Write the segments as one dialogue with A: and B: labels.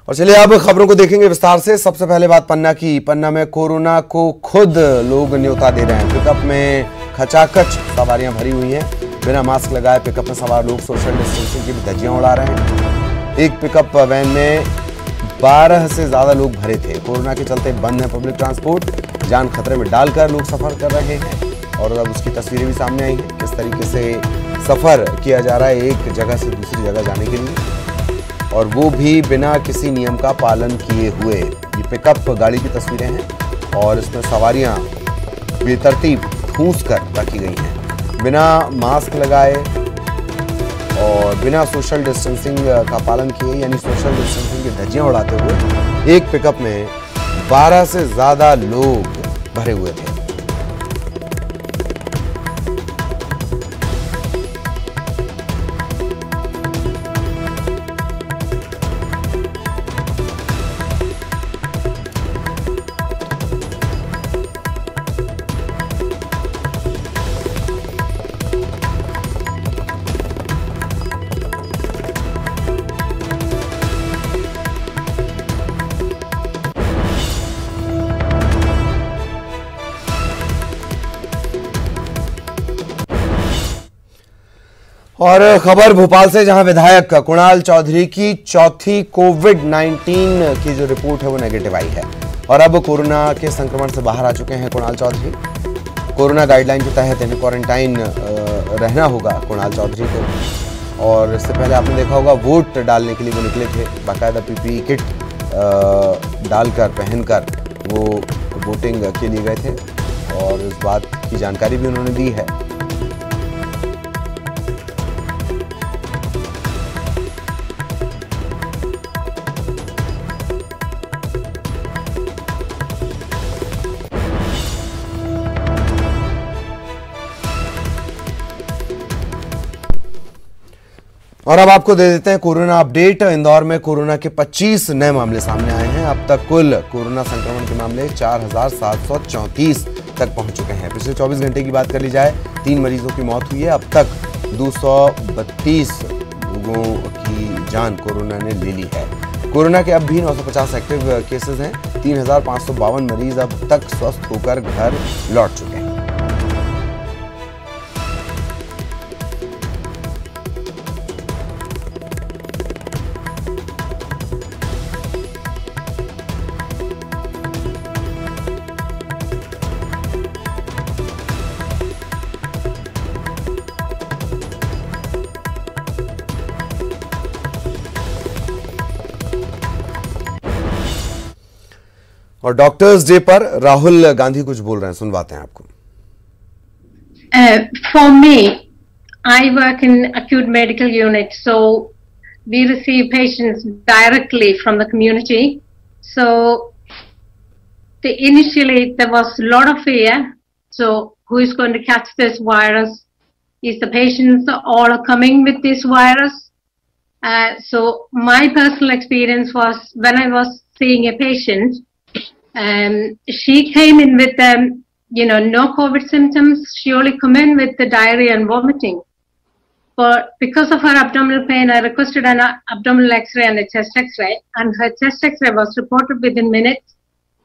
A: और चलिए अब खबरों को देखेंगे विस्तार से। सबसे पहले बात पन्ना की। पन्ना में कोरोना को खुद लोग न्योता दे रहे हैं। पिकअप में खचाखच सवारियां भरी हुई हैं। बिना मास्क लगाए पिकअप में सवार लोग सोशल डिस्टेंसिंग की भी धज्जियां उड़ा रहे हैं। एक पिकअप वैन में 12 से ज्यादा लोग भरे थे। कोरोना के चलते बंद है पब्लिक ट्रांसपोर्ट। जान खतरे में डालकर लोग सफर कर रहे हैं और अब उसकी तस्वीरें भी सामने आई हैं। किस तरीके से सफर किया जा रहा है एक जगह से दूसरी जगह जाने के लिए, और वो भी बिना किसी नियम का पालन किए हुए। ये पिकअप गाड़ी की तस्वीरें हैं और इसमें सवारियां बेतरतीब ठूंस कर रखी गई हैं, बिना मास्क लगाए और बिना सोशल डिस्टेंसिंग का पालन किए, यानी सोशल डिस्टेंसिंग की धज्जियां उड़ाते हुए एक पिकअप में 12 से ज्यादा लोग भरे हुए थे। और खबर भोपाल से, जहां विधायक कुणाल चौधरी की चौथी कोविड-19 की जो रिपोर्ट है वो नेगेटिव आई है और अब कोरोना के संक्रमण से बाहर आ चुके हैं कुणाल चौधरी। कोरोना गाइडलाइन के तहत इन्हें क्वारंटाइन रहना होगा कुणाल चौधरी को। और इससे पहले आपने देखा होगा वोट डालने के लिए वो निकले थे, बाकायदा पीपीई किट डालकर पहनकर वो वोटिंग के लिए गए थे और इस बात की जानकारी भी उन्होंने दी है। और अब आपको दे देते हैं कोरोना अपडेट। इंदौर में कोरोना के 25 नए मामले सामने आए हैं। अब तक कुल कोरोना संक्रमण के मामले 4734 तक पहुंच चुके हैं। पिछले 24 घंटे की बात कर ली जाए, 3 मरीजों की मौत हुई है। अब तक 232 लोगों की जान कोरोना ने ले ली है। कोरोना के अब भी 950 एक्टिव केसेस हैं। 3552 मरीज अब तक स्वस्थ होकर घर लौट चुके हैं। और डॉक्टर्स डे पर राहुल गांधी कुछ बोल रहे हैं, सुनवाते हैं आपको।
B: For me, I work in acute medical unit, so we receive patients directly from the community. So initially there was a lot of fear. So who is going to catch this virus? Is the patients all coming with this virus? So my personal experience was when I was seeing a patient. She came in with no COVID symptoms. She only come in with the diarrhea and vomiting. But because of her abdominal pain, I requested an abdominal X-ray and a chest X-ray, and her chest X-ray was reported within minutes,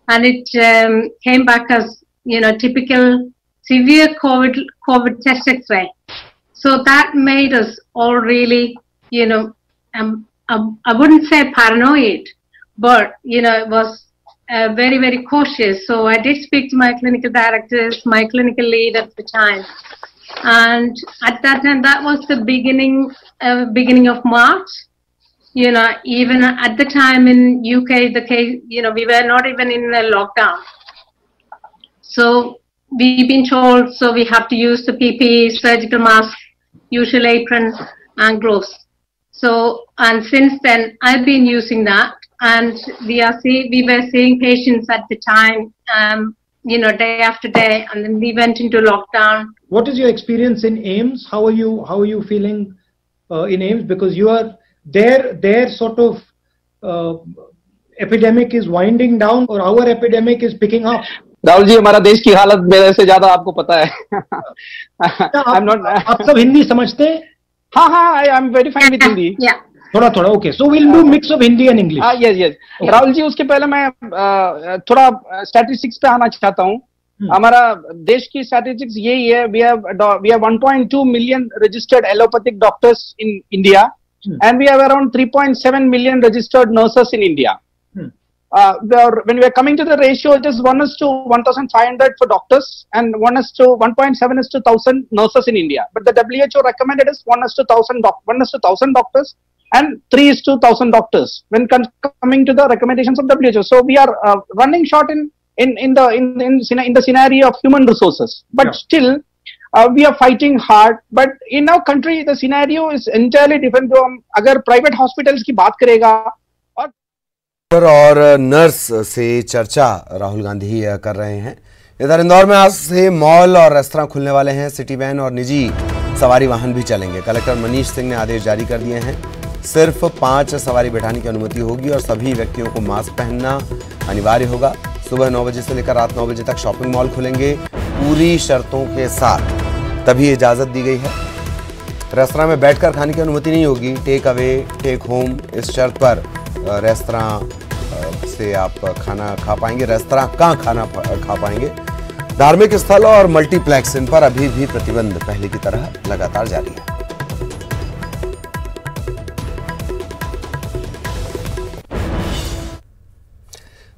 B: and it came back as typical severe COVID chest X-ray. So that made us all really I wouldn't say paranoid, but it was very, very cautious. So I did speak to my clinical directors, my clinical lead at the time, and at that time, that was the beginning of March. Even at the time in UK, the case, we were not even in a lockdown. So we've been told, so we have to use the PPE, surgical mask, usual apron, and gloves. So, and since then, I've been using that. And we were seeing patients at the time, day after day, and then we went into lockdown.
C: What is your experience in AIIMS? How are you feeling in AIIMS? Because you are their sort of epidemic is winding down, or our epidemic is picking up.
D: Rahul ji, हमारा देश की हालत मेरे से ज्यादा आपको पता है।
C: आप सब हिंदी समझते हैं?
D: हाँ, I am very fine with Hindi.
C: थोड़ा थोड़ा, okay, so will do mix of Hindi and English.
D: Yes yes Rahul ji, उसके पहले मैं थोड़ा स्टैटिस्टिक्स पे आना चाहता हूँ। हमारा देश की स्टैटिस्टिक्स यही है, we have 1.2 million registered allopathic doctors in India and we have around 3.7 million registered nurses in India. When we are coming to the ratio, it is 1:1,500 for doctors and 1:1.7 is to 1,000 nurses in India. But the WHO recommended is 1:1,000 doctors and 3:1,000 doctors when coming to the recommendations of WHO. So we are running short in the scenario of human resources. But still, we are fighting hard. But in our country, the scenario is entirely different from अगर private hospitals की बात करेगा
A: और nurse से चर्चा राहुल गांधी कर रहे हैं। इधर इंदौर में आज से मॉल और रेस्तरां खुलने वाले हैं। सिटी वैन और निजी सवारी वाहन भी चलेंगे। कलेक्टर मनीष सिंह ने आदेश जारी कर दिए हैं। सिर्फ 5 सवारी बैठाने की अनुमति होगी और सभी व्यक्तियों को मास्क पहनना अनिवार्य होगा। सुबह 9 बजे से लेकर रात 9 बजे तक शॉपिंग मॉल खुलेंगे पूरी शर्तों के साथ, तभी इजाजत दी गई है। रेस्तरां में बैठकर खाने की अनुमति नहीं होगी। टेक अवे, टेक होम, इस शर्त पर रेस्तरां से आप खाना खा पाएंगे। रेस्तरां कहाँ खाना खा पाएंगे। धार्मिक स्थल और मल्टीप्लेक्स, इन पर अभी भी प्रतिबंध पहले की तरह लगातार जारी है।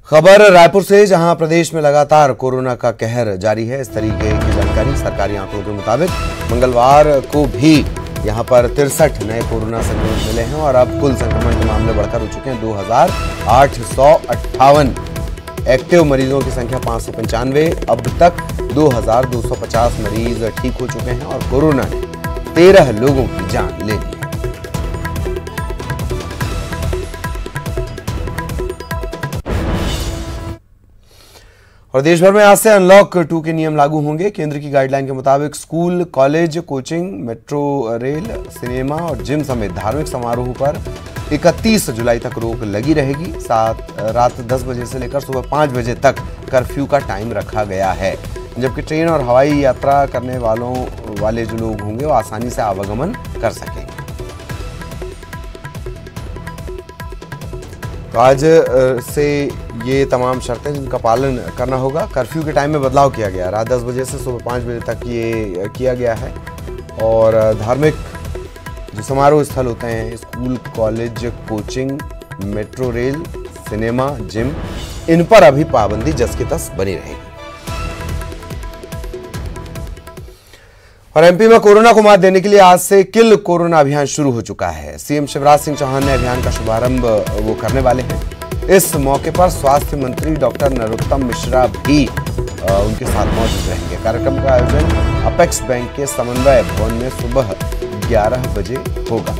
A: खबर रायपुर से, जहां प्रदेश में लगातार कोरोना का कहर जारी है। इस तरीके की जानकारी सरकारी आंकड़ों के मुताबिक मंगलवार को भी यहां पर 63 नए कोरोना संक्रमित मिले हैं और अब कुल संक्रमण के मामले बढ़कर हो चुके हैं 2,858। एक्टिव मरीजों की संख्या 595। अब तक 2,250 मरीज ठीक हो चुके हैं और कोरोना ने 13 लोगों की जान ले ली है। और देश भर में आज से अनलॉक 2 के नियम लागू होंगे। केंद्र की गाइडलाइन के मुताबिक school, college, coaching, metro rail, cinema और जिम समेत धार्मिक समारोह पर 31 जुलाई तक रोक लगी रहेगी। रात 10 बजे से लेकर सुबह 5 बजे तक कर्फ्यू का टाइम रखा गया है। जबकि ट्रेन और हवाई यात्रा करने वाले जो लोग होंगे वो आसानी से आवागमन कर सकेंगे। तो आज से ये तमाम शर्तें जिनका पालन करना होगा। कर्फ्यू के टाइम में बदलाव किया गया। रात 10 बजे से सुबह 5 बजे तक ये किया गया है। और धार्मिक जो समारोह स्थल होते हैं, school, college, coaching, metro rail, cinema, gym, इन पर अभी पाबंदी जस की तस बनी रहेगी। और एमपी में कोरोना को मात देने के लिए आज से किल कोरोना अभियान शुरू हो चुका है। सीएम शिवराज सिंह चौहान ने अभियान का शुभारंभ वो करने वाले हैं। इस मौके पर स्वास्थ्य मंत्री डॉक्टर नरोत्तम मिश्रा भी उनके साथ मौजूद रहेंगे। कार्यक्रम का आयोजन अपेक्स बैंक के समन्वय भवन में सुबह 11 बजे होगा।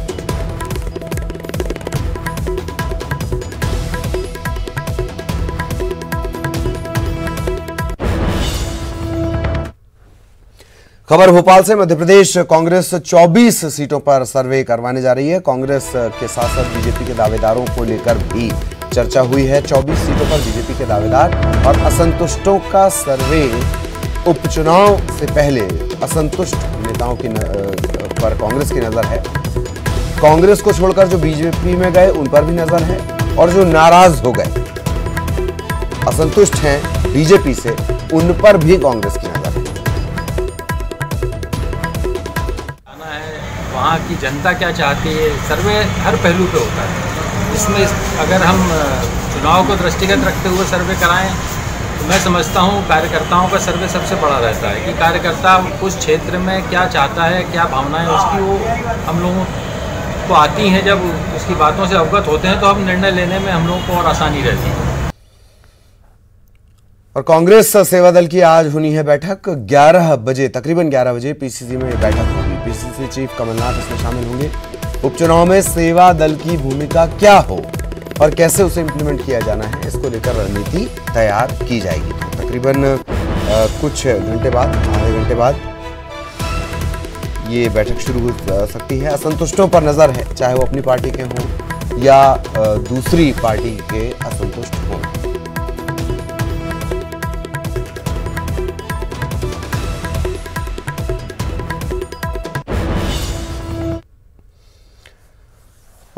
A: खबर भोपाल से, मध्य प्रदेश कांग्रेस 24 सीटों पर सर्वे करवाने जा रही है। कांग्रेस के साथ साथ बीजेपी के दावेदारों को लेकर भी चर्चा हुई है। 24 सीटों पर बीजेपी के दावेदार और असंतुष्टों का सर्वे। उपचुनाव से पहले असंतुष्ट नेताओं की पर कांग्रेस की नजर है। कांग्रेस को छोड़कर जो बीजेपी में गए उन पर भी नजर है और जो नाराज हो गए, असंतुष्ट हैं बीजेपी से, उन पर भी कांग्रेस की नजर है।
E: वहाँ की जनता क्या चाहती है, सर्वे हर पहलू पे होता है। इसमें अगर हम चुनाव को दृष्टिगत रखते हुए सर्वे कराएं तो मैं समझता हूँ कार्यकर्ताओं का सर्वे सबसे बड़ा रहता है कि कार्यकर्ता उस क्षेत्र में क्या चाहता है, क्या भावनाएं उसकी वो हम लोगों को आती हैं। जब उसकी बातों से अवगत होते हैं तो हम निर्णय लेने में हम लोगों को और आसानी रहती है।
A: और कांग्रेस सेवा दल की आज होनी है बैठक। 11 बजे, तकरीबन 11 बजे पीसीसी में बैठक होगी। पीसीसी चीफ कमलनाथ इसमें शामिल होंगे। उपचुनाव में सेवा दल की भूमिका क्या हो और कैसे उसे इंप्लीमेंट किया जाना है, इसको लेकर रणनीति तैयार की जाएगी। तकरीबन कुछ घंटे बाद, आधे घंटे बाद ये बैठक शुरू हो सकती है। असंतुष्टों पर नजर है, चाहे वो अपनी पार्टी के हों या दूसरी पार्टी के असंतुष्ट हों।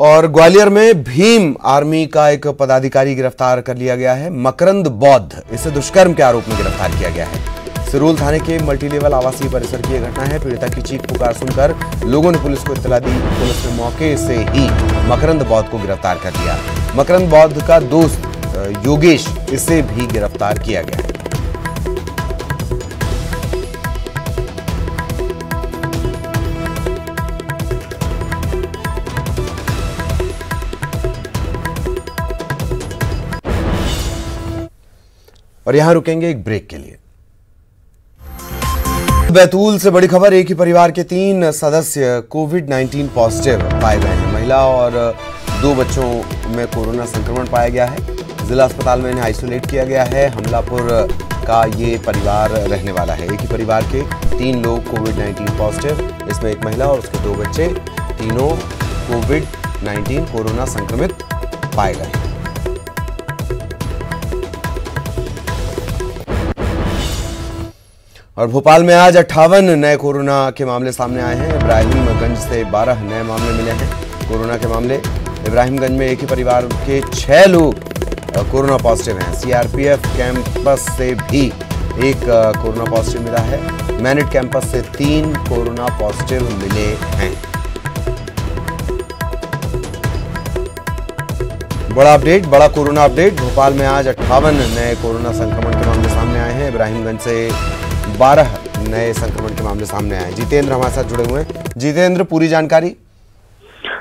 A: और ग्वालियर में भीम आर्मी का एक पदाधिकारी गिरफ्तार कर लिया गया है। मकरंद बौद्ध, इसे दुष्कर्म के आरोप में गिरफ्तार किया गया है। सिरोल थाने के मल्टीलेवल आवासीय परिसर की यह घटना है। पीड़िता की चीख पुकार सुनकर लोगों ने पुलिस को इत्तला दी। पुलिस ने मौके से ही मकरंद बौद्ध को गिरफ्तार कर लिया। मकरंद बौद्ध का दोस्त योगेश, इसे भी गिरफ्तार किया गया है। और यहां रुकेंगे एक ब्रेक के लिए। बैतूल से बड़ी खबर, एक ही परिवार के 3 सदस्य कोविड-19 पॉजिटिव पाए गए हैं। महिला और 2 बच्चों में कोरोना संक्रमण पाया गया है। जिला अस्पताल में इन्हें आइसोलेट किया गया है। हमलापुर का ये परिवार रहने वाला है। एक ही परिवार के 3 लोग कोविड-19 पॉजिटिव, इसमें एक महिला और उसके 2 बच्चे, तीनों कोविड-19 कोरोना संक्रमित पाए गए हैं। और भोपाल में आज 58 नए कोरोना के मामले सामने आए हैं। इब्राहिमगंज से 12 नए मामले मिले हैं कोरोना के मामले। इब्राहिमगंज में एक ही परिवार के 6 लोग कोरोना पॉजिटिव हैं। सीआरपीएफ कैंपस से भी एक कोरोना पॉजिटिव मिला है। मैनिट कैंपस से 3 कोरोना पॉजिटिव मिले हैं। बड़ा अपडेट, बड़ा कोरोना अपडेट। भोपाल में आज 58 नए कोरोना संक्रमण के मामले सामने आए हैं। इब्राहिमगंज से 12 नए संक्रमण के मामले सामने आए। जितेंद्र हमारे साथ जुड़े हुए हैं। जितेंद्र, पूरी जानकारी।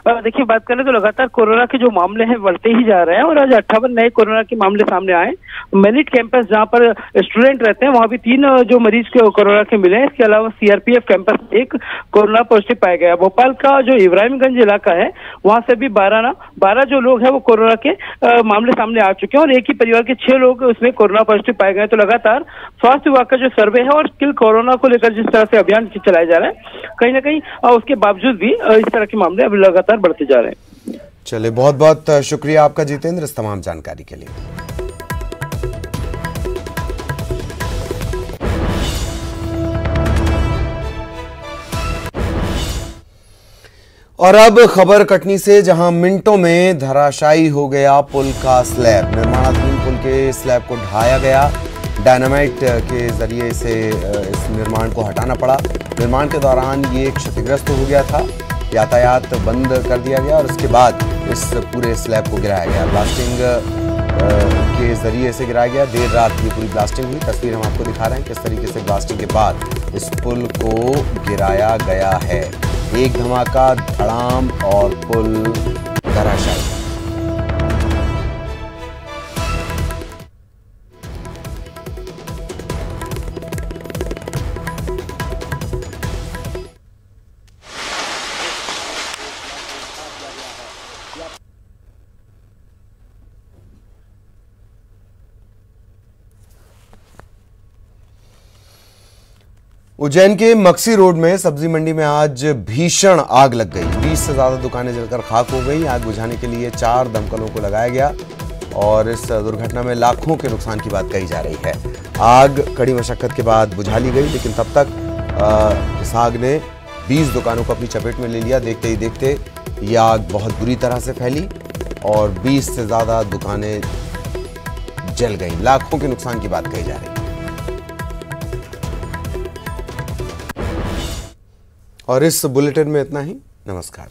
F: देखिए, बात करें तो लगातार कोरोना के जो मामले हैं बढ़ते ही जा रहे हैं और आज 58 नए कोरोना के मामले सामने आए। मेरिट कैंपस जहां पर स्टूडेंट रहते हैं वहां भी 3 जो मरीज के कोरोना के मिले हैं। इसके अलावा सीआरपीएफ कैंपस 1 कोरोना पॉजिटिव पाया गया। भोपाल का जो इब्राहिमगंज इलाका है वहां से भी 12 जो लोग हैं वो कोरोना के मामले सामने आ चुके हैं और एक ही परिवार के 6 लोग उसमें कोरोना पॉजिटिव पाए गए। तो लगातार स्वास्थ्य विभाग का जो सर्वे है और स्किल कोरोना को लेकर जिस तरह से अभियान चलाया जा रहा है, कहीं ना कहीं उसके बावजूद भी इस तरह के मामले अब लगातार बढ़ते जा रहे हैं।
A: चलिए, बहुत बहुत शुक्रिया आपका जितेंद्र इस तमाम जानकारी के लिए। और अब खबर कटनी से, जहां मिनटों में धराशायी हो गया पुल का स्लैब। निर्माणाधीन पुल के स्लैब को ढाया गया। डायनामाइट के जरिए से इस निर्माण को हटाना पड़ा। निर्माण के दौरान ये क्षतिग्रस्त हो गया था। यातायात बंद कर दिया गया और उसके बाद इस पूरे स्लैब को गिराया गया। ब्लास्टिंग के जरिए से गिराया गया। देर रात ये पूरी ब्लास्टिंग हुई। तस्वीर हम आपको दिखा रहे हैं किस तरीके से ब्लास्टिंग के बाद इस पुल को गिराया गया है। एक धमाका, धड़ाम और पुल धराशायी। उज्जैन के मक्सी रोड में सब्जी मंडी में आज भीषण आग लग गई। 20 से ज्यादा दुकानें जलकर खाक हो गई। आग बुझाने के लिए 4 दमकलों को लगाया गया और इस दुर्घटना में लाखों के नुकसान की बात कही जा रही है। आग कड़ी मशक्कत के बाद बुझा ली गई, लेकिन तब तक इस आग ने 20 दुकानों को अपनी चपेट में ले लिया। देखते ही देखते ये आग बहुत बुरी तरह से फैली और 20 से ज्यादा दुकानें जल गई। लाखों के नुकसान की बात कही जा रही है। और इस बुलेटिन में इतना ही। नमस्कार।